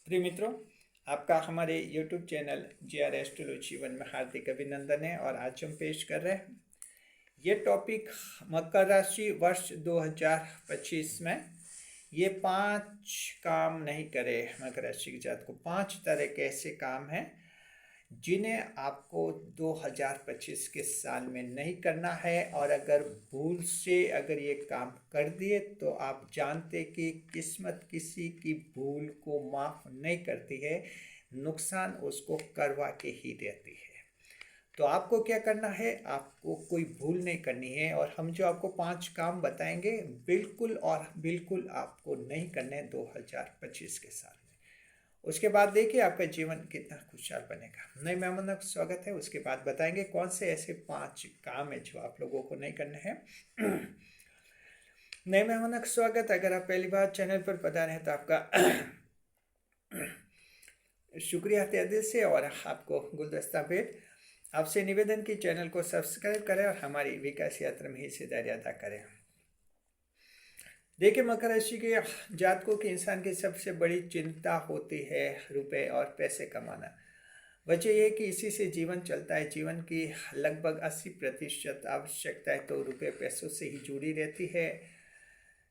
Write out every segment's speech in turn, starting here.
प्रिय मित्रों, आपका हमारे YouTube channel GR astrology one में हार्दिक अभिनंदन है। और आज हम पेश कर रहे हैं ये टॉपिक मकर राशि वर्ष 2025 में ये 5 काम नहीं करे मकर राशि के जात को। 5 तरह के ऐसे काम हैं जिन्हें आपको 2025 के साल में नहीं करना है, और अगर भूल से अगर ये काम कर दिए तो आप जानते कि किस्मत किसी की भूल को माफ़ नहीं करती है, नुकसान उसको करवा के ही देती है। तो आपको क्या करना है, आपको कोई भूल नहीं करनी है, और हम जो आपको 5 काम बताएंगे बिल्कुल और बिल्कुल आपको नहीं करने 2025 के साल में। उसके बाद देखिए आपका जीवन कितना खुशहाल बनेगा। नए मेहमानों का स्वागत है। उसके बाद बताएंगे कौन से ऐसे 5 काम है जो आप लोगों को नहीं करने हैं। नए मेहमानों का स्वागत। अगर आप पहली बार चैनल पर पधारे हैं तो आपका शुक्रिया तहे दिल से, और आपको गुलदस्ता भेंट। आपसे निवेदन की चैनल को सब्सक्राइब करें और हमारी विकास यात्रा में हिस्सेदारी अदा करें। देखिए, मकर राशि के जातकों के इंसान की सबसे बड़ी चिंता होती है रुपए और पैसे कमाना। वजह यह कि इसी से जीवन चलता है। जीवन की लगभग 80% आवश्यकताएं तो रुपए पैसों से ही जुड़ी रहती है।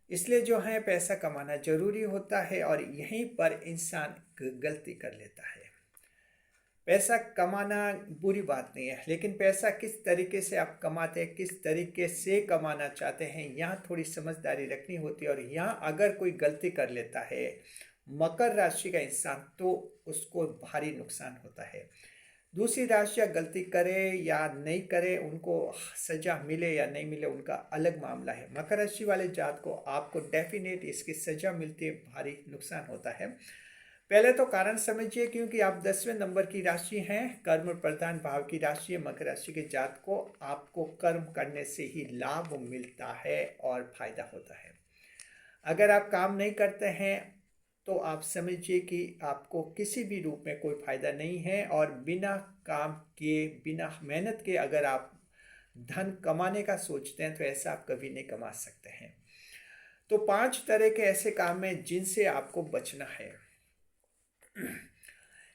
इसलिए जो है पैसा कमाना जरूरी होता है, और यहीं पर इंसान गलती कर लेता है। पैसा कमाना बुरी बात नहीं है, लेकिन पैसा किस तरीके से आप कमाते हैं, किस तरीके से कमाना चाहते हैं, यहाँ थोड़ी समझदारी रखनी होती है। और यहाँ अगर कोई गलती कर लेता है मकर राशि का इंसान तो उसको भारी नुकसान होता है। दूसरी राशियाँ गलती करे या नहीं करे, उनको सजा मिले या नहीं मिले, उनका अलग मामला है। मकर राशि वाले जात को आपको डेफिनेट इसकी सजा मिलती है, भारी नुकसान होता है। पहले तो कारण समझिए, क्योंकि आप 10वें नंबर की राशि हैं, कर्म प्रधान भाव की राशि है। मकर राशि के जात को आपको कर्म करने से ही लाभ मिलता है और फायदा होता है। अगर आप काम नहीं करते हैं तो आप समझिए कि आपको किसी भी रूप में कोई फायदा नहीं है, और बिना काम किए बिना मेहनत के अगर आप धन कमाने का सोचते हैं तो ऐसा आप कभी नहीं कमा सकते हैं। तो 5 तरह के ऐसे काम हैं जिनसे आपको बचना है।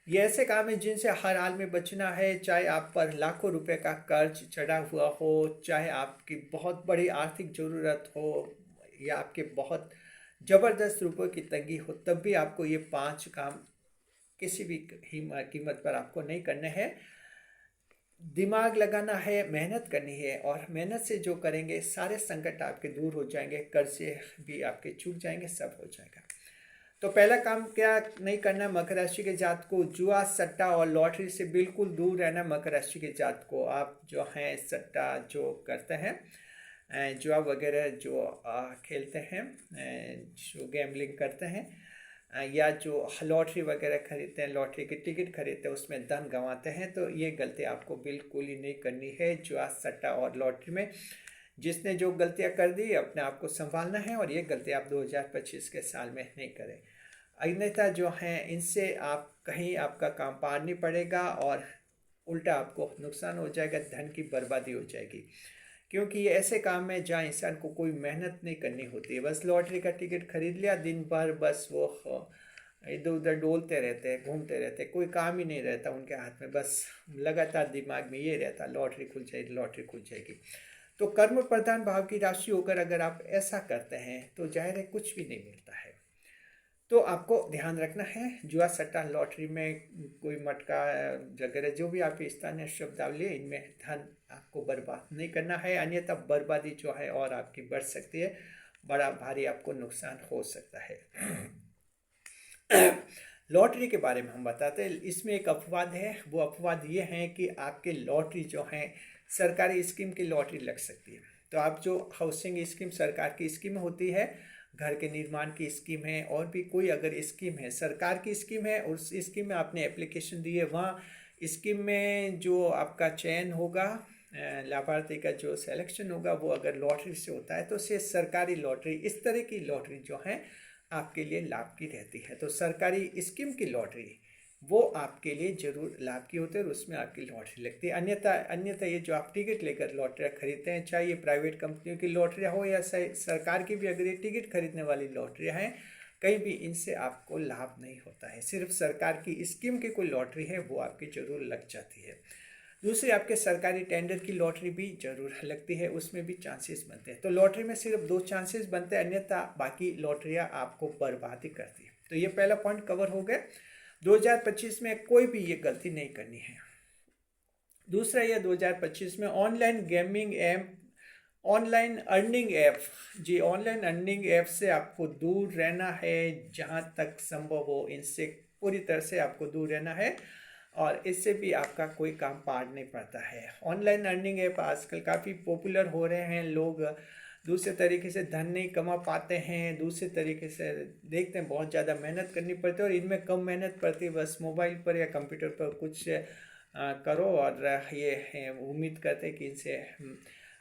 ये ऐसे काम है जिनसे हर हाल में बचना है, चाहे आप पर लाखों रुपए का कर्ज चढ़ा हुआ हो, चाहे आपकी बहुत बड़ी आर्थिक ज़रूरत हो, या आपके बहुत ज़बरदस्त रुपए की तंगी हो, तब भी आपको ये 5 काम किसी भी कीमत पर आपको नहीं करने हैं। दिमाग लगाना है, मेहनत करनी है, और मेहनत से जो करेंगे सारे संकट आपके दूर हो जाएंगे, कर्ज से भी आपके छूट जाएंगे, सब हो जाएगा। तो पहला काम क्या नहीं करना मकर राशि के जात को, जुआ सट्टा और लॉटरी से बिल्कुल दूर रहना। मकर राशि के जात को आप जो हैं सट्टा जो करते हैं, जुआ वगैरह जो खेलते हैं, जो गैम्बलिंग करते हैं, या जो लॉटरी वगैरह खरीदते हैं, लॉटरी की टिकट खरीदते हैं, उसमें धन गंवाते हैं, तो ये गलती आपको बिल्कुल ही नहीं करनी है। जुआ सट्टा और लॉटरी में जिसने जो गलतियां कर दी अपने आप को संभालना है, और ये गलती आप 2025 के साल में नहीं करें। अन्यथा जो हैं इनसे आप कहीं आपका काम पार नहीं पड़ेगा, और उल्टा आपको नुकसान हो जाएगा, धन की बर्बादी हो जाएगी। क्योंकि ये ऐसे काम है जहाँ इंसान को कोई मेहनत नहीं करनी होती है। बस लॉटरी का टिकट खरीद लिया, दिन भर बस वो इधर उधर डोलते रहते हैं, घूमते रहते हैं, कोई काम ही नहीं रहता उनके हाथ में, बस लगातार दिमाग में ये रहता लॉटरी खुल जाएगी, लॉटरी खुल जाएगी। तो कर्म प्रधान भाव की राशि होकर अगर आप ऐसा करते हैं तो जाहिर है कुछ भी नहीं मिलता है। तो आपको ध्यान रखना है, जुआ सट्टा लॉटरी में कोई मटका वगैरह जो भी आपके स्थानीय शब्दावली है, इनमें धन आपको बर्बाद नहीं करना है, अन्यथा बर्बादी जो है और आपकी बढ़ सकती है, बड़ा भारी आपको नुकसान हो सकता है। लॉटरी के बारे में हम बताते हैं। इसमें एक अपवाद है, वो अपवाद ये है कि आपके लॉटरी जो है सरकारी स्कीम की लॉटरी लग सकती है। तो आप जो हाउसिंग स्कीम सरकार की स्कीम होती है, घर के निर्माण की स्कीम है, और भी कोई अगर स्कीम है सरकार की स्कीम है, उस स्कीम में आपने एप्लीकेशन दी है, वहाँ स्कीम में जो आपका चयन होगा, लाभार्थी का जो सिलेक्शन होगा, वो अगर लॉटरी से होता है तो से सरकारी लॉटरी, इस तरह की लॉटरी जो है आपके लिए लाभ की रहती है। तो सरकारी स्कीम की लॉटरी वो आपके लिए जरूर लाभ की होती है, और उसमें आपकी लॉटरी लगती है। अन्यथा ये जो आप टिकट लेकर लॉटरियाँ खरीदते हैं, चाहे ये प्राइवेट कंपनियों की लॉटरियाँ हो या सरकार की भी, अगर ये टिकट खरीदने वाली लॉटरियाँ हैं कहीं भी इनसे आपको लाभ नहीं होता है। सिर्फ सरकार की स्कीम की कोई लॉटरी है वो आपकी जरूर लग जाती है। दूसरी आपके सरकारी टेंडर की लॉटरी भी जरूर लगती है, उसमें भी चांसेस बनते हैं। तो लॉटरी में सिर्फ 2 चांसेस बनते हैं, अन्यथा बाकी लॉटरियां आपको बर्बाद ही करती है। तो ये पहला पॉइंट कवर हो गया। 2025 में कोई भी ये गलती नहीं करनी है। दूसरा ये 2025 में online gaming app, online earning app, जी ऑनलाइन अर्निंग ऐप से आपको दूर रहना है, जहाँ तक संभव हो इनसे पूरी तरह से आपको दूर रहना है, और इससे भी आपका कोई काम पार नहीं पड़ता है। ऑनलाइन अर्निंग ऐप आजकल काफ़ी पॉपुलर हो रहे हैं, लोग दूसरे तरीके से धन नहीं कमा पाते हैं, दूसरे तरीके से देखते हैं बहुत ज़्यादा मेहनत करनी पड़ती है, और इनमें कम मेहनत पड़ती है, बस मोबाइल पर या कंप्यूटर पर कुछ करो और ये उम्मीद करते हैं कि इनसे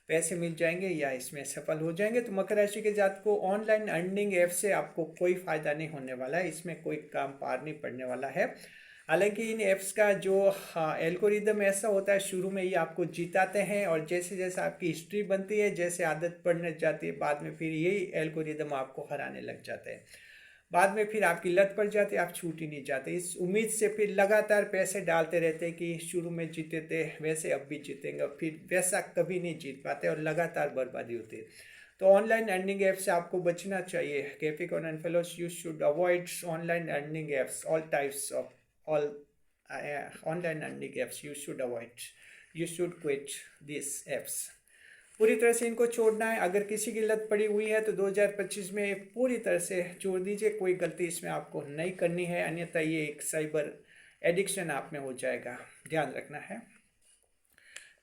पैसे मिल जाएंगे या इसमें सफल हो जाएंगे। तो मकर राशि के जातक को ऑनलाइन अर्निंग ऐप से आपको कोई फ़ायदा नहीं होने वाला है, इसमें कोई काम पार नहीं पड़ने वाला है। हालांकि इन ऐप्स का जो एल्गोरिदम ऐसा होता है, शुरू में ये आपको जिताते हैं, और जैसे जैसे आपकी हिस्ट्री बनती है, जैसे आदत पड़ने जाती है, बाद में फिर यही एल्गोरिदम आपको हराने लग जाते हैं। बाद में फिर आपकी लत पड़ जाती है, आप छूट ही नहीं जाते। इस उम्मीद से फिर लगातार पैसे डालते रहते हैं कि शुरू में जीते थे वैसे अब भी जीतेंगे, फिर वैसा कभी नहीं जीत पाते और लगातार बर्बादी होती है। तो ऑनलाइन अर्निंग ऐप से आपको बचना चाहिए। Capricorn and fellows, you should avoid online earning apps, all types of all online earning apps you should avoid, you should quit this apps. पूरी तरह से इनको छोड़ना है। अगर किसी की लत पड़ी हुई है तो 2025 में पूरी तरह से छोड़ दीजिए, कोई गलती इसमें आपको नहीं करनी है, अन्यथा ये एक साइबर एडिक्शन आप में हो जाएगा, ध्यान रखना है।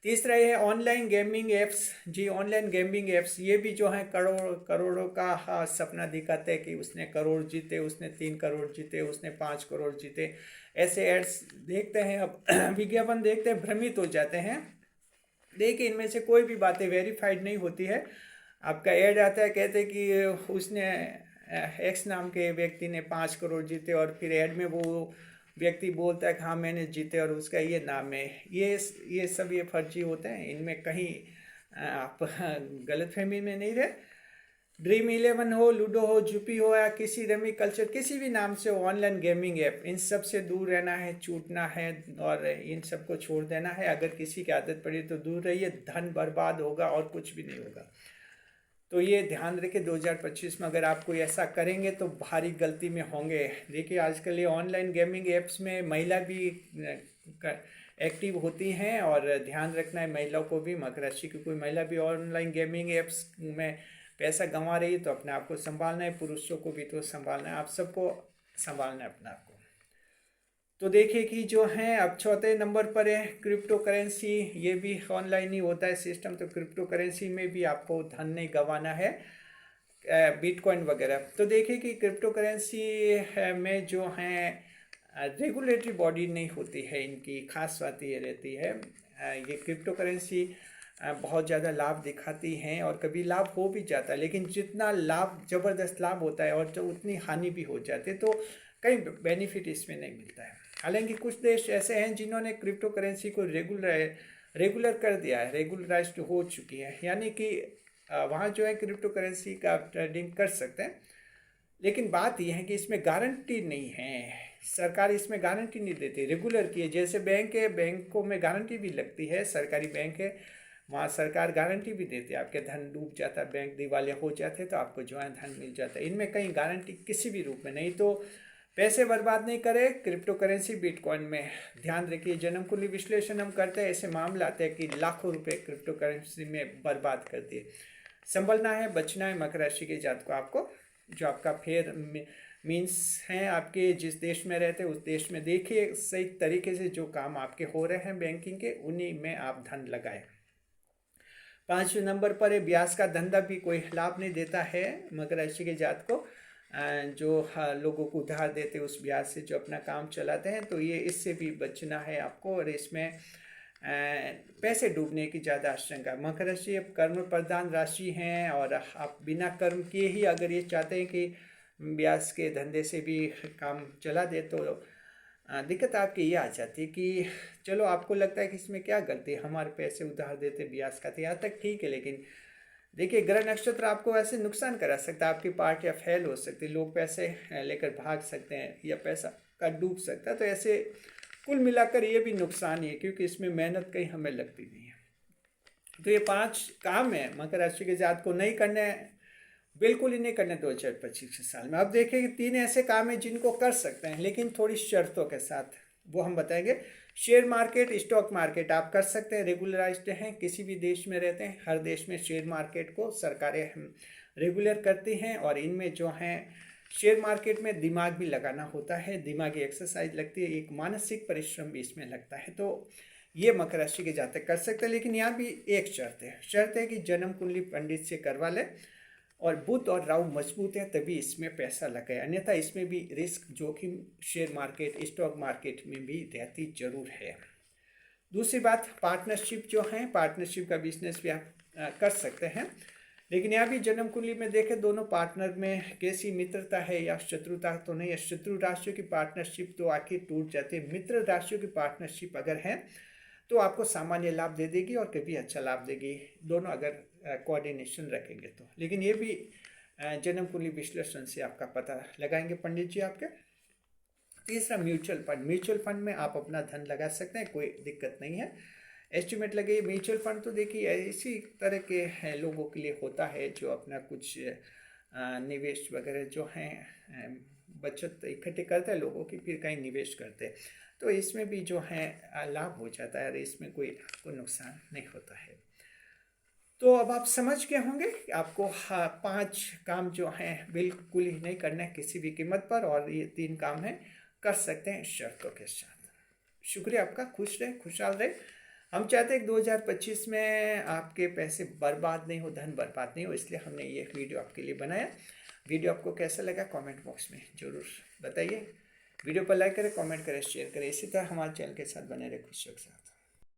तीसरा ये है ऑनलाइन गेमिंग ऐप्स। जी ऑनलाइन गेमिंग ऐप्स ये भी जो है करोड़ों का सपना दिखाते हैं कि उसने करोड़ जीते, उसने 3 करोड़ जीते, उसने 5 करोड़ जीते, ऐसे एड्स देखते हैं, अब विज्ञापन देखते हैं, भ्रमित हो जाते हैं। देखिए इनमें से कोई भी बातें वेरीफाइड नहीं होती है। आपका ऐड आता है, कहते हैं कि उसने एक्स नाम के व्यक्ति ने 5 करोड़ जीते, और फिर ऐड में वो व्यक्ति बोलता है कि हाँ मैंने जीते और उसका ये नाम है। ये सब ये फर्जी होते हैं, इनमें कहीं आप गलतफहमी में नहीं रहे। ड्रीम 11 हो, लूडो हो, जुपी हो, या किसी रमी कल्चर, किसी भी नाम से ऑनलाइन गेमिंग ऐप, इन सब से दूर रहना है, छूटना है, और इन सब को छोड़ देना है। अगर किसी की आदत पड़ी तो दूर रहिए, धन बर्बाद होगा और कुछ भी नहीं होगा। तो ये ध्यान रखें, 2025 में अगर आप कोई ऐसा करेंगे तो भारी गलती में होंगे। देखिए आजकल ये ऑनलाइन गेमिंग ऐप्स में महिला भी एक्टिव होती हैं, और ध्यान रखना है महिलाओं को भी। मकर राशि की कोई महिला भी ऑनलाइन गेमिंग ऐप्स में पैसा गंवा रही है तो अपने आप को संभालना है, पुरुषों को भी तो संभालना है, आप सबको संभालना है अपने आप को। तो देखिए कि जो है अब चौथे नंबर पर है क्रिप्टो करेंसी। ये भी ऑनलाइन ही होता है सिस्टम, तो क्रिप्टो करेंसी में भी आपको धन नहीं गंवाना है, बिटकॉइन वगैरह। तो देखिए कि क्रिप्टो करेंसी में जो है रेगुलेटरी बॉडी नहीं होती है, इनकी खास बात ये रहती है। ये क्रिप्टो करेंसी बहुत ज़्यादा लाभ दिखाती हैं, और कभी लाभ हो भी जाता है, लेकिन जितना लाभ ज़बरदस्त लाभ होता है और जो उतनी हानि भी हो जाती है, तो कहीं बेनिफिट इसमें नहीं मिलता है। हालांकि कुछ देश ऐसे हैं जिन्होंने क्रिप्टो करेंसी को रेगुलर कर दिया है, रेगुलराइज्ड हो चुकी है, यानी कि वहाँ जो है क्रिप्टो करेंसी का ट्रेडिंग कर सकते हैं। लेकिन बात यह है कि इसमें गारंटी नहीं है, सरकार इसमें गारंटी नहीं देती रेगुलर की है। जैसे बैंक है, बैंकों में गारंटी भी लगती है, सरकारी बैंक है वहाँ सरकार गारंटी भी देती है। आपके धन डूब जाता है, बैंक दिवालिया हो जाते तो आपको जो है धन मिल जाता है। इनमें कहीं गारंटी किसी भी रूप में नहीं। तो पैसे बर्बाद नहीं करें क्रिप्टो करेंसी बिटकॉइन में। ध्यान रखिए, जन्म कुंडली विश्लेषण हम करते हैं, ऐसे मामले आते हैं कि लाखों रुपए क्रिप्टो करेंसी में बर्बाद कर दिए। संभलना है, बचना है मकर राशि के जातक को। आपको जो आपका फेयर मीन्स हैं, आपके जिस देश में रहते हैं उस देश में देखिए सही तरीके से जो काम आपके हो रहे हैं बैंकिंग के, उन्हीं में आप धन लगाएं। 5वें नंबर पर है ब्याज का धंधा भी कोई लाभ नहीं देता है मकर राशि के जातक को। जो लोगों को उधार देते उस ब्याज से जो अपना काम चलाते हैं, तो ये इससे भी बचना है आपको। और इसमें पैसे डूबने की ज़्यादा आशंका। मकर राशि अब कर्म प्रधान राशि हैं, और आप बिना कर्म किए ही अगर ये चाहते हैं कि ब्याज के धंधे से भी काम चला दे, तो दिक्कत आपकी ये आ जाती है कि चलो आपको लगता है कि इसमें क्या गलती है, हमारे पैसे उधार देते ब्याज का, तो यहाँ तक ठीक है, लेकिन देखिए ग्रह नक्षत्र आपको ऐसे नुकसान करा सकता है, आपकी पार्टियां फेल हो सकती है, लोग पैसे लेकर भाग सकते हैं या पैसा का डूब सकता है। तो ऐसे कुल मिलाकर ये भी नुकसान ही है, क्योंकि इसमें मेहनत कहीं हमें लगती नहीं है। तो ये 5 काम है मकर राशि के जात को नहीं करने हैं, बिल्कुल ही नहीं करने 2025 साल में। अब देखिए कि 3 ऐसे काम हैं जिनको कर सकते हैं, लेकिन थोड़ी शर्तों के साथ, वो हम बताएंगे। शेयर मार्केट, स्टॉक मार्केट आप कर सकते हैं, रेगुलराइज्ड हैं, किसी भी देश में रहते हैं, हर देश में शेयर मार्केट को सरकारें रेगुलर करती हैं। और इनमें जो हैं शेयर मार्केट में दिमाग भी लगाना होता है, दिमागी एक्सरसाइज लगती है, एक मानसिक परिश्रम भी इसमें लगता है। तो ये मकर राशि के जातक कर सकते हैं, लेकिन यहाँ भी एक शर्त है कि जन्म कुंडली पंडित से करवा लें और बुध और राहु मजबूत है तभी इसमें पैसा लगाए, अन्यथा इसमें भी रिस्क जोखिम शेयर मार्केट स्टॉक मार्केट में भी रहती जरूर है। दूसरी बात, पार्टनरशिप जो है, पार्टनरशिप का बिजनेस भी आप कर सकते हैं, लेकिन यहाँ भी जन्म कुंडली में देखें दोनों पार्टनर में कैसी मित्रता है या शत्रुता तो नहीं है। शत्रु राशियों की पार्टनरशिप तो आखिर टूट जाती है, मित्र राशियों की पार्टनरशिप अगर है तो आपको सामान्य लाभ दे देगी और कभी अच्छा लाभ देगी, दोनों अगर कोऑर्डिनेशन रखेंगे तो। लेकिन ये भी जन्म कुंडली विश्लेषण से आपका पता लगाएंगे पंडित जी आपके। तीसरा, म्यूचुअल फंड। म्यूचुअल फंड में आप अपना धन लगा सकते हैं, कोई दिक्कत नहीं है। एस्टिमेट लगे। म्यूचुअल फंड तो देखिए इसी तरह के लोगों के लिए होता है जो अपना कुछ निवेश वगैरह जो हैं बचत इकट्ठे करते हैं लोगों की, फिर कहीं निवेश करते हैं, तो इसमें भी जो है लाभ हो जाता है और इसमें कोई आपको नुकसान नहीं होता है। तो अब आप समझ गए होंगे कि आपको 5 काम जो हैं बिल्कुल ही नहीं करना है किसी भी कीमत पर, और ये 3 काम हैं कर सकते हैं शर्तों के साथ। शुक्रिया आपका, खुश रहे, खुशहाल रहे। हम चाहते हैं कि 2025 में आपके पैसे बर्बाद नहीं हो, धन बर्बाद नहीं हो, इसलिए हमने ये वीडियो आपके लिए बनाया। वीडियो आपको कैसा लगा कमेंट बॉक्स में ज़रूर बताइए। वीडियो पर लाइक करें, कमेंट करें, शेयर करें। इसी तरह हमारे चैनल के साथ बने रहे खुशियों के साथ।